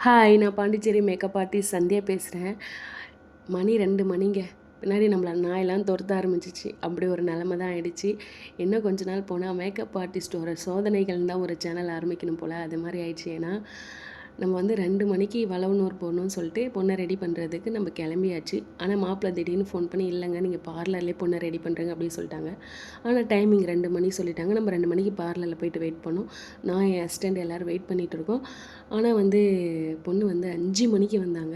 Hi, நான் Pondicherry makeup artist Sandhya பேசுகிறேன். மணி 2 மணிங்க. பின்னாடி நம்மள நாயெல்லாம் துரத்த ஆரம்பிச்சிச்சு. அப்படி ஒரு நிலமை தான் ஆயிடுச்சு. இன்னும் கொஞ்ச நாள் போனால் மேக்கப் ஆர்டிஸ்ட்டோட சோதனைகள்னு தான் ஒரு சேனல் ஆரம்பிக்கணும் போல். அது மாதிரி ஆயிடுச்சு. ஏன்னா நம்ம வந்து 2 மணிக்கு வளவனூர் போகணும்னு சொல்லிட்டு பொண்ணை ரெடி பண்ணுறதுக்கு நம்ம கிளம்பியாச்சு. ஆனால் மாப்பிள்ளை திடீர்னு ஃபோன் பண்ணி, இல்லைங்க நீங்கள் பார்லர்லேயே பொண்ணை ரெடி பண்ணுறேங்க அப்படின்னு சொல்லிட்டாங்க. ஆனால் டைமிங் 2 மணி சொல்லிட்டாங்க. நம்ம 2 மணிக்கு பார்லரில் போயிட்டு வெயிட் பண்ணோம். நான் என் அசிஸ்டண்ட் எல்லோரும் வெயிட் பண்ணிகிட்டு இருக்கோம். ஆனால் வந்து பொண்ணு வந்து 5 மணிக்கு வந்தாங்க.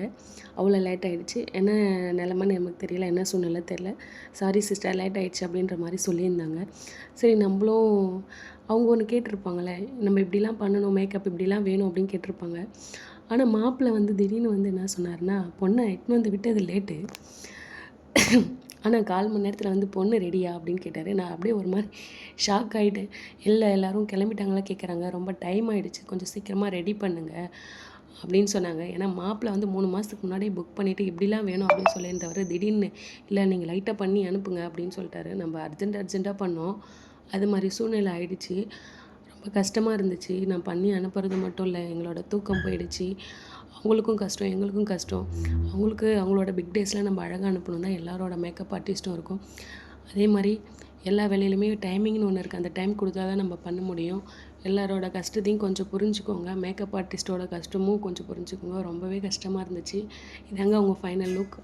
அவ்வளோ லேட் ஆகிடுச்சு. என்ன நிலமைன்னு நமக்கு தெரியல, என்ன சூழ்நிலை தெரியல. சாரி சிஸ்டர், லேட் ஆகிடுச்சு அப்படின்ற மாதிரி சொல்லியிருந்தாங்க. சரி, நம்மளும் அவங்க ஒன்று கேட்டிருப்பாங்களே, நம்ம இப்படிலாம் பண்ணணும், மேக்கப் இப்படிலாம் வேணும் அப்படின்னு கேட்டிருப்பாங்க. ஆனால் மாப்பிள்ளை வந்து திடீர்னு வந்து என்ன சொன்னார்னா, பொண்ணை எட்டுன்னு வந்து விட்டது லேட்டு, ஆனால் 1/4 மணி நேரத்தில் வந்து பொண்ணு ரெடியா அப்படின்னு கேட்டார். நான் அப்படியே ஒரு மாதிரி ஷாக் ஆகிட்டேன். இல்லை, எல்லோரும் கிளம்பிட்டாங்களா கேட்குறாங்க, ரொம்ப டைம் ஆகிடுச்சு, கொஞ்சம் சீக்கிரமாக ரெடி பண்ணுங்கள் அப்படின்னு சொன்னாங்க. ஏன்னா மாப்பிள்ளை வந்து 3 மாதத்துக்கு முன்னாடியே புக் பண்ணிவிட்டு இப்படிலாம் வேணும் அப்படின்னு சொல்லியிருந்தவர் திடீர்னு இல்லை நீங்கள் லைட்டாக பண்ணி அனுப்புங்க அப்படின்னு சொல்லிட்டாரு. நம்ம அர்ஜெண்ட்டாக பண்ணோம். அது மாதிரி சூழ்நிலை ஆகிடுச்சு. ரொம்ப கஷ்டமாக இருந்துச்சு. நான் பண்ணி அனுப்புறது மட்டும் இல்லை, எங்களோட தூக்கம் போயிடுச்சு. அவங்களுக்கும் கஷ்டம், எங்களுக்கும் கஷ்டம். அவங்களுக்கு அவங்களோட பிக் டேஸில் நம்ம அழகாக அனுப்பணும் தான் எல்லாரோட மேக்கப் ஆர்டிஸ்ட்டும் இருக்கும். அதே மாதிரி எல்லா வேலையிலுமே டைமிங்னு ஒன்று இருக்குது. அந்த டைம் கொடுத்தா தான் நம்ம பண்ண முடியும். எல்லாரோட கஷ்டத்தையும் கொஞ்சம் புரிஞ்சுக்கோங்க. மேக்கப் ஆர்டிஸ்ட்டோட கஷ்டமும் கொஞ்சம் புரிஞ்சுக்கோங்க. ரொம்பவே கஷ்டமாக இருந்துச்சு. இதாங்க அவங்க ஃபைனல் லுக்.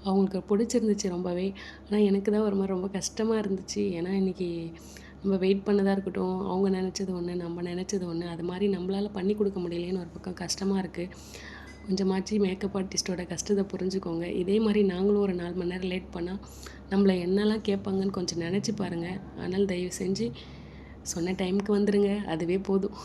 அவங்களுக்கு பிடிச்சிருந்துச்சு ரொம்பவே. ஆனால் எனக்கு தான் ஒரு மாதிரி ரொம்ப கஷ்டமாக இருந்துச்சு. ஏன்னா இன்றைக்கி நம்ம வெயிட் பண்ணதாக இருக்கட்டும், அவங்க நினச்சது ஒன்று, நம்ம நினச்சது ஒன்று, அது மாதிரி நம்மளால் பண்ணி கொடுக்க முடியலையேன்னு ஒரு பக்கம் கஷ்டமாக இருக்குது. கொஞ்சமாச்சு மேக்கப் ஆர்டிஸ்ட்டோட கஷ்டத்தை புரிஞ்சுக்கோங்க. இதே மாதிரி நாங்களும் ஒரு 4 மணி நேரம் லேட் பண்ணால் நம்மளை என்னெல்லாம் கேட்பாங்கன்னு கொஞ்சம் நினச்சி பாருங்கள். ஆனால் தயவு செஞ்சு சொன்ன டைமுக்கு வந்துடுங்க, அதுவே போதும்.